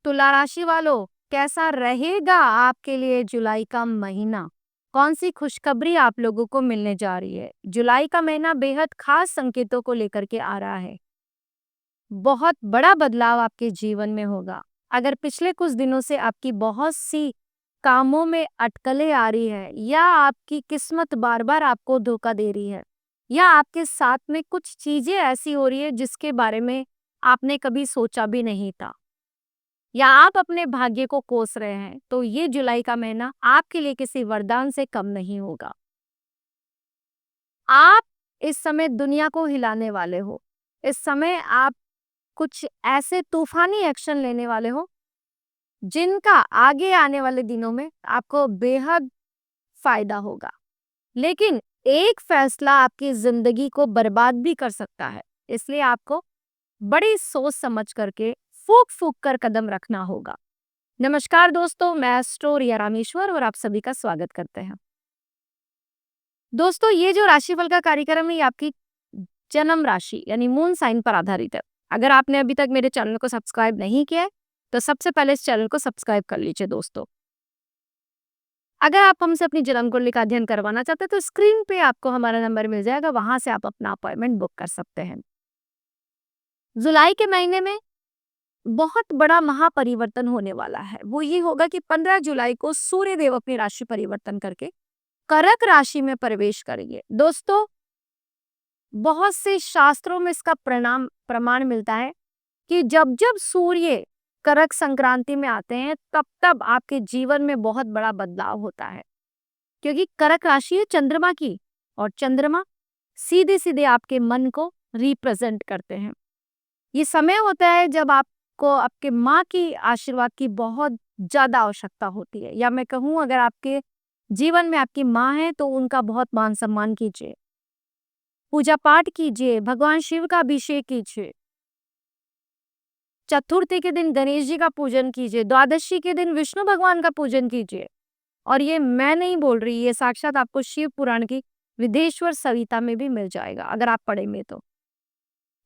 तुला राशि वालों, कैसा रहेगा आपके लिए जुलाई का महीना? कौन सी खुशखबरी आप लोगों को मिलने जा रही है? जुलाई का महीना बेहद खास संकेतों को लेकर के आ रहा है। बहुत बड़ा बदलाव आपके जीवन में होगा। अगर पिछले कुछ दिनों से आपकी बहुत सी कामों में अटकलें आ रही है या आपकी किस्मत बार-बार आपको धोखा दे रही है या आपके साथ में कुछ चीजें ऐसी हो रही है जिसके बारे में आपने कभी सोचा भी नहीं था या आप अपने भाग्य को कोस रहे हैं, तो ये जुलाई का महीना आपके लिए किसी वरदान से कम नहीं होगा। आप इस समय दुनिया को हिलाने वाले हो। इस समय आप कुछ ऐसे तूफानी एक्शन लेने वाले हो जिनका आगे आने वाले दिनों में आपको बेहद फायदा होगा। लेकिन एक फैसला आपकी जिंदगी को बर्बाद भी कर सकता है, इसलिए आपको बड़ी सोच समझ करके फूक फूक कर कदम रखना होगा। नमस्कार दोस्तों, मैं एस्ट्रो रिया रामेश्वर और आप सभी का स्वागत करते हैं। दोस्तों, ये जो राशिफल का कार्यक्रम है ये आपकी जन्म राशि यानी मून साइन पर आधारित है। अगर आपने अभी तक मेरे चैनल को सब्सक्राइब नहीं किया है तो सबसे पहले इस चैनल को सब्सक्राइब कर लीजिए दोस्तों। अगर आप हमसे अपनी जन्म कुंडली का अध्ययन करवाना चाहते हैं तो स्क्रीन पे आपको हमारा नंबर मिल जाएगा, वहां से आप अपना अपॉइंटमेंट बुक कर सकते हैं। जुलाई के महीने में बहुत बड़ा महापरिवर्तन होने वाला है। वो ये होगा कि 15 जुलाई को सूर्य देव अपनी राशि परिवर्तन करके कर्क राशि में प्रवेश करेंगे। दोस्तों, बहुत से शास्त्रों में इसका प्रमाण मिलता है कि जब जब सूर्य कर्क संक्रांति में आते हैं तब तब आपके जीवन में बहुत बड़ा बदलाव होता है, क्योंकि कर्क राशि है चंद्रमा की और चंद्रमा सीधे सीधे आपके मन को रिप्रेजेंट करते हैं। ये समय होता है जब आपको आपके माँ की आशीर्वाद की बहुत ज्यादा आवश्यकता होती है, या मैं कहूँ अगर आपके जीवन में आपकी माँ है तो उनका बहुत मान सम्मान कीजिए, पूजा पाठ कीजिए, भगवान शिव का अभिषेक कीजिए, चतुर्थी के दिन गणेश जी का पूजन कीजिए, द्वादशी के दिन विष्णु भगवान का पूजन कीजिए। और ये मैं नहीं बोल रही, ये साक्षात आपको शिव पुराण की विदेश्वर संहिता में भी मिल जाएगा अगर आप पढ़ेंगे तो।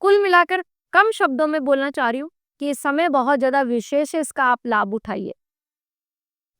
कुल मिलाकर कम शब्दों में बोलना चाह रही हूँ कि ये समय बहुत ज्यादा विशेष है, इसका आप लाभ उठाइए।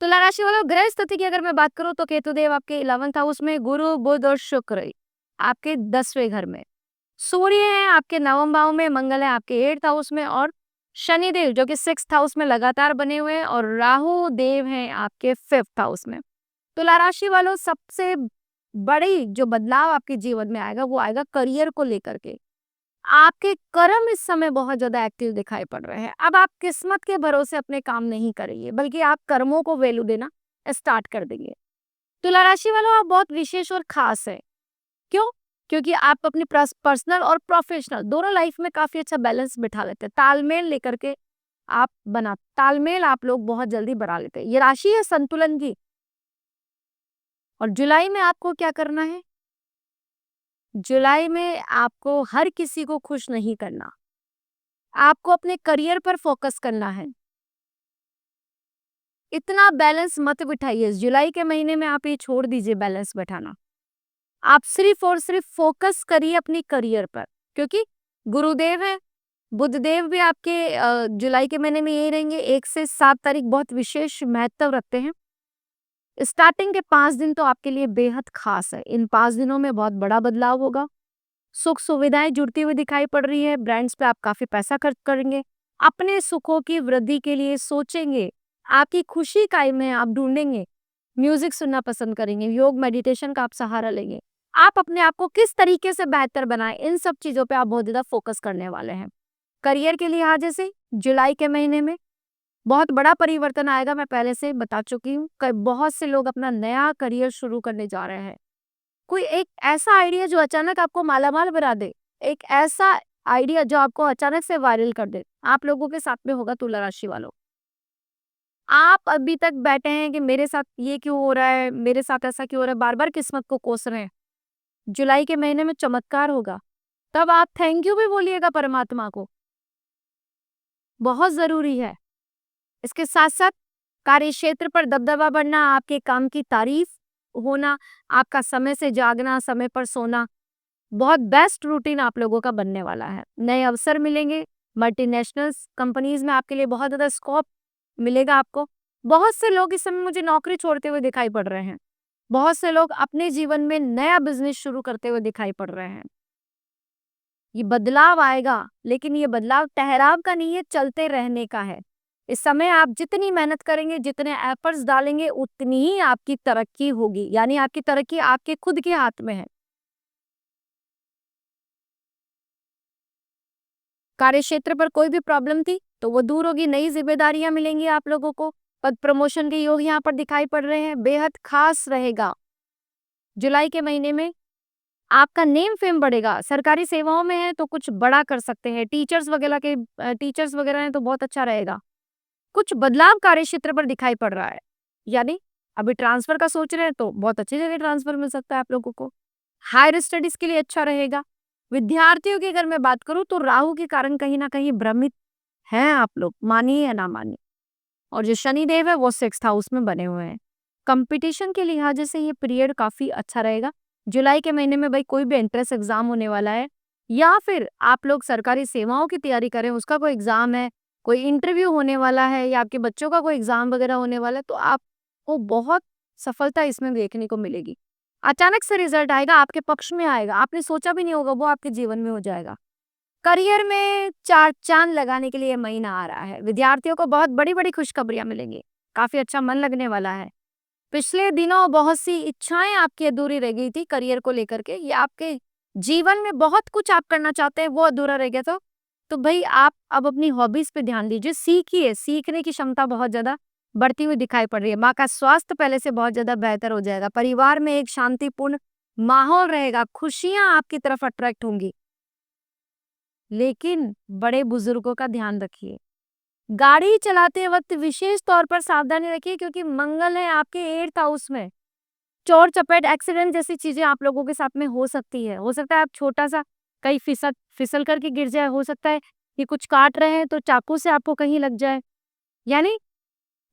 तुला राशि वालों, ग्रह स्थिति की अगर मैं बात करूं तो केतुदेव आपके 11th हाउस में, गुरु बुध और शुक्र आपके 10वें घर में, सूर्य है आपके 9वें भाव में, मंगल है आपके 8th हाउस में और शनिदेव जो कि 6th हाउस में लगातार बने हुए हैं और राहु देव हैं आपके 5th हाउस में। तुला राशि वालों, सबसे बड़ी जो बदलाव आपके जीवन में आएगा वो आएगा करियर को लेकर के। आपके कर्म इस समय बहुत ज्यादा एक्टिव दिखाई पड़ रहे हैं। अब आप किस्मत के भरोसे अपने काम नहीं करेंगे, बल्कि आप कर्मों को वैल्यू देना स्टार्ट कर देंगे। तुला राशि वालों, आप बहुत विशेष और खास है। क्यों? क्योंकि आप अपनी पर्सनल और प्रोफेशनल दोनों लाइफ में काफी अच्छा बैलेंस बिठा लेते हैं। तालमेल लेकर के तालमेल आप लोग बहुत जल्दी बढ़ा लेते हैं। ये राशि है संतुलन की। और जुलाई में आपको क्या करना है? जुलाई में आपको हर किसी को खुश नहीं करना, आपको अपने करियर पर फोकस करना है। इतना बैलेंस मत बिठाइए। जुलाई के महीने में आप ये छोड़ दीजिए बैलेंस बैठाना। आप सिर्फ और सिर्फ फोकस करिए अपनी करियर पर, क्योंकि गुरुदेव है, बुधदेव भी आपके जुलाई के महीने में यही रहेंगे। 1 से 7 तारीख बहुत विशेष महत्व रखते हैं। स्टार्टिंग के 5 दिन तो आपके लिए बेहद खास है। इन 5 दिनों में बहुत बड़ा बदलाव होगा। सुख सुविधाएं जुड़ती हुई दिखाई पड़ रही है। ब्रांड्स पे आप काफी पैसा खर्च करेंगे, अपने सुखों की वृद्धि के लिए सोचेंगे, आपकी खुशी कायम में आप ढूंढेंगे, म्यूजिक सुनना पसंद करेंगे, योग मेडिटेशन का आप सहारा लेंगे। आप अपने आप को किस तरीके से बेहतर बनाएं, इन सब चीजों पे आप बहुत ज्यादा फोकस करने वाले हैं। करियर के लिहाज से जुलाई के महीने में बहुत बड़ा परिवर्तन आएगा। मैं पहले से बता चुकी हूँ, बहुत से लोग अपना नया करियर शुरू करने जा रहे हैं। कोई एक ऐसा आइडिया जो अचानक आपको मालामाल बना दे, एक ऐसा आइडिया जो आपको अचानक से वायरल कर दे, आप लोगों के साथ में होगा। तुला राशि वालों, आप अभी तक बैठे हैं कि मेरे साथ ये क्यों हो रहा है, मेरे साथ ऐसा क्यों हो रहा है, बार बार किस्मत को कोस रहे हैं। जुलाई के महीने में चमत्कार होगा, तब आप थैंक यू भी बोलिएगा परमात्मा को। बहुत जरूरी है। इसके साथ साथ कार्य क्षेत्र पर दबदबा बढ़ना, आपके काम की तारीफ होना, आपका समय से जागना, समय पर सोना, बहुत बेस्ट रूटीन आप लोगों का बनने वाला है। नए अवसर मिलेंगे, मल्टीनेशनल्स कंपनीज में आपके लिए बहुत ज़्यादा स्कोप मिलेगा आपको। बहुत से लोग इस समय मुझे नौकरी छोड़ते हुए दिखाई पड़ रहे हैं। बहुत से लोग अपने जीवन में नया बिज़नेस शुरू करते हुए दिखाई पड़ रहे हैं। ये बदलाव आएगा, लेकिन ये बदलाव ठहराव का नहीं है, चलते रहने का है। इस समय आप जितनी मेहनत करेंगे, जितने एफर्ट्स डालेंगे, उतनी ही आपकी तरक्की होगी। यानी आपकी तरक्की आपके खुद के हाथ में है। कार्यक्षेत्र पर कोई भी प्रॉब्लम थी, तो वो दूर होगी, नई ज़िम्मेदारियाँ मिलेंगी आप लोगों को, पद प्रमोशन के योग यहाँ पर दिखाई पड़ रहे हैं, बेहद खास रहेगा। जुलाई के महीने में आपका नेम फेम बढ़ेगा, सरकारी सेवाओं में है तो कुछ बड़ा कर सकते हैं, टीचर्स वगैरह हैं तो बहुत अच्छा रहेगा। कुछ बदलाव कार्यक्षेत्र पर दिखाई पड़ रहा है, यानी अभी ट्रांसफर का सोच रहे हैं तो बहुत अच्छी जगह ट्रांसफर मिल सकता है आप लोगों को। हायर स्टडीज के लिए अच्छा रहेगा। विद्यार्थियों की अगर मैं बात करूं तो राहु के कारण कहीं ना कहीं भ्रमित हैं आप लोग, मानिए या ना मानिए। और जो शनिदेव है वो 6th हाउस में बने हुए हैं। कंपटीशन के लिहाज से ये पीरियड काफी अच्छा रहेगा। जुलाई के महीने में भाई कोई भी एंट्रेंस एग्जाम होने वाला है, या फिर आप लोग सरकारी सेवाओं की तैयारी करें, उसका कोई एग्जाम है, कोई इंटरव्यू होने वाला है, या आपके बच्चों का कोई एग्जाम वगैरह होने वाला है, तो आपको बहुत सफलता इसमें देखने को मिलेगी। अचानक से रिजल्ट आएगा, आपके पक्ष में आएगा, आपने सोचा भी नहीं होगा, वो आपके जीवन में हो जाएगा। करियर में चार चांद लगाने के लिए ये महीना आ रहा है। विद्यार्थियों को बहुत बड़ी-बड़ी खुशखबरियाँ मिलेंगी। काफ़ी अच्छा मन लगने वाला है। पिछले दिनों बहुत सी इच्छाएँ आपकी अधूरी रह गई थी करियर को लेकर के, या आपके जीवन में बहुत कुछ आप करना चाहते हैं, वो अधूरा रह गया था। तो भई आप अब अपनी हॉबीज़ पे ध्यान दीजिए, सीखिए, सीखने की क्षमता बहुत ज़्यादा बढ़ती हुई दिखाई पड़ रही है। माँ का स्वास्थ्य पहले से बहुत ज़्यादा बेहतर हो जाएगा। परिवार में एक शांतिपूर्ण माहौल रहेगा, खुशियाँ आपकी तरफ अट्रैक्ट होंगी। लेकिन बड़े बुजुर्गों का ध्यान रखिए। गाड़ी चलाते वक्त विशेष तौर पर सावधानी रखिए, क्योंकि मंगल है आपके 8th हाउस में। चोर चपेट एक्सीडेंट जैसी चीजें आप लोगों के साथ में हो सकती है। हो सकता है आप छोटा सा कहीं फिसल करके गिर जाए, हो सकता है कि कुछ काट रहे हैं तो चाकू से आपको कहीं लग जाए। यानी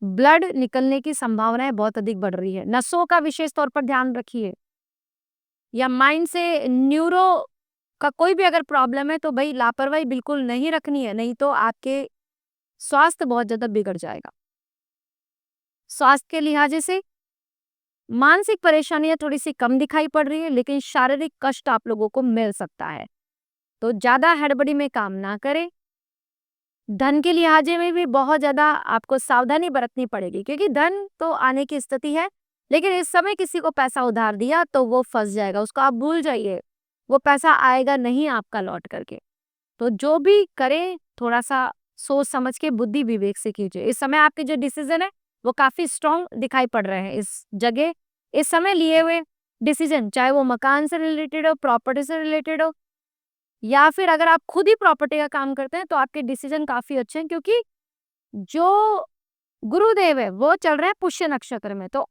ब्लड निकलने की संभावनाएं बहुत अधिक बढ़ रही है। नसों का विशेष तौर पर ध्यान रखिए, या माइंड से न्यूरो का कोई भी अगर प्रॉब्लम है तो भाई लापरवाही बिल्कुल नहीं रखनी है, नहीं तो आपके स्वास्थ्य बहुत ज्यादा बिगड़ जाएगा। स्वास्थ्य के लिहाज से मानसिक परेशानियां थोड़ी सी कम दिखाई पड़ रही है, लेकिन शारीरिक कष्ट आप लोगों को मिल सकता है, तो ज्यादा हड़बड़ी में काम ना करें। धन के लिहाजे में भी बहुत ज्यादा आपको सावधानी बरतनी पड़ेगी, क्योंकि धन तो आने की स्थिति है, लेकिन इस समय किसी को पैसा उधार दिया तो वो फंस जाएगा, उसको आप भूल जाइए। वो पैसा आएगा नहीं आपका लौट करके। तो जो भी करें थोड़ा सा सोच समझ के बुद्धि विवेक से कीजिए। इस समय आपके जो डिसीजन है वो काफी स्ट्रांग दिखाई पड़ रहे हैं इस जगह। इस समय लिए हुए डिसीजन, चाहे वो मकान से रिलेटेड हो, प्रॉपर्टी से रिलेटेड हो, या फिर अगर आप खुद ही प्रॉपर्टी का काम करते हैं, तो आपके डिसीजन काफी अच्छे हैं, क्योंकि जो गुरुदेव है वो चल रहे हैं पुष्य नक्षत्र में। तो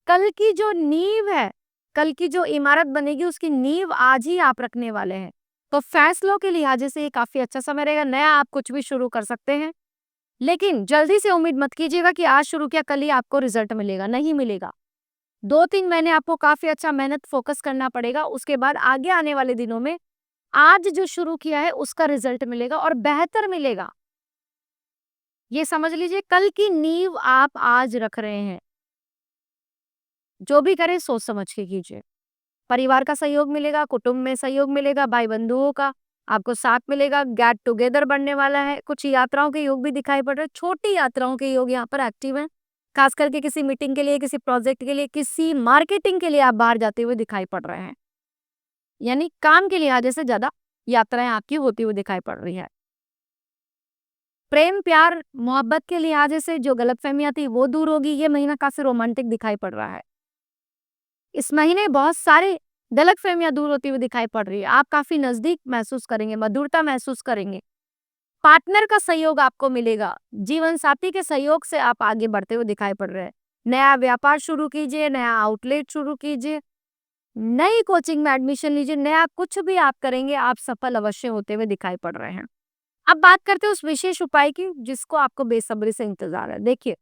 कल की जो नींव है, कल की जो इमारत बनेगी, उसकी नींव आज ही आप रखने वाले हैं। तो फैसलों के लिहाज से ये काफी अच्छा समय रहेगा। नया आप कुछ भी शुरू कर सकते हैं, लेकिन जल्दी से उम्मीद मत कीजिएगा कि आज शुरू किया कल ही आपको रिजल्ट मिलेगा, नहीं मिलेगा। 2-3 महीने आपको काफी अच्छा मेहनत फोकस करना पड़ेगा। उसके बाद आगे आने वाले दिनों में आज जो शुरू किया है उसका रिजल्ट मिलेगा, और बेहतर मिलेगा। ये समझ लीजिए, कल की नींव आप आज रख रहे हैं। जो भी करें सोच समझ के कीजिए। परिवार का सहयोग मिलेगा, कुटुंब में सहयोग मिलेगा, भाई बंधुओं का आपको साथ मिलेगा, गेट टुगेदर बढ़ने वाला है। कुछ यात्राओं के योग भी दिखाई पड़ रहे हैं, छोटी यात्राओं के योग यहाँ पर एक्टिव हैं। खास करके किसी मीटिंग के लिए, किसी प्रोजेक्ट के लिए, किसी मार्केटिंग के लिए आप बाहर जाते हुए दिखाई पड़ रहे हैं। यानी काम के लिहाज से ज्यादा यात्राएं आपकी होती हुई दिखाई पड़ रही है। प्रेम प्यार मोहब्बत के लिहाज से जो गलतफहमियां थी वो दूर होगी। ये महीना काफी रोमांटिक दिखाई पड़ रहा है। इस महीने बहुत सारे गलतफहमियां दूर होती हुई दिखाई पड़ रही है। आप काफी नजदीक महसूस करेंगे, मधुरता महसूस करेंगे। पार्टनर का सहयोग आपको मिलेगा, जीवन साथी के सहयोग से आप आगे बढ़ते हुए दिखाई पड़ रहे हैं। नया व्यापार शुरू कीजिए, नया आउटलेट शुरू कीजिए, नई कोचिंग में एडमिशन लीजिए, नया कुछ भी आप करेंगे आप सफल अवश्य होते हुए दिखाई पड़ रहे हैं। अब बात करते हैं उस विशेष उपाय की जिसको आपको बेसब्री से इंतजार है। देखिए,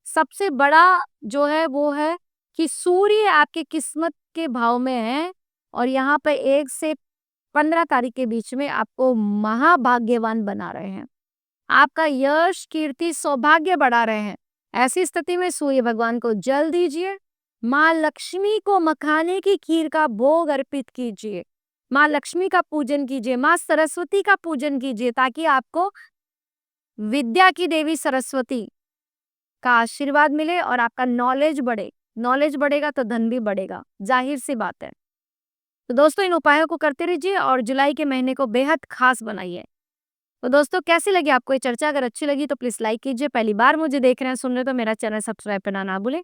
सबसे बड़ा जो है वो है कि सूर्य आपके किस्मत के भाव में है, और यहाँ पे 1 से 15 तारीख के बीच में आपको महाभाग्यवान बना रहे हैं। आपका यश, कीर्ति, सौभाग्य बढ़ा रहे हैं। ऐसी स्थिति में सूर्य भगवान को जल दीजिए। माँ लक्ष्मी को मखाने की खीर का भोग अर्पित कीजिए। माँ लक्ष्मी का पूजन कीजिए, माँ सरस्वती का पूजन कीजिए, ताकि आपको विद्या की देवी सरस्वती का आशीर्वाद मिले और आपका नॉलेज बढ़े। नॉलेज बढ़ेगा तो धन भी बढ़ेगा, जाहिर सी बात है। तो दोस्तों, इन उपायों को करते रहिए और जुलाई के महीने को बेहद खास बनाइए। तो दोस्तों, कैसी लगी आपको ये चर्चा? अगर अच्छी लगी तो प्लीज लाइक कीजिए। पहली बार मुझे देख रहे हैं, सुन रहे हैं, तो मेरा चैनल सब्सक्राइब करना ना भूलें।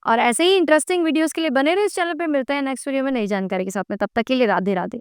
और ऐसे ही इंटरेस्टिंग वीडियोस के लिए बने रहिए इस चैनल पे। मिलते हैं नेक्स्ट वीडियो में नई जानकारी के साथ में। तब तक के लिए राधे राधे।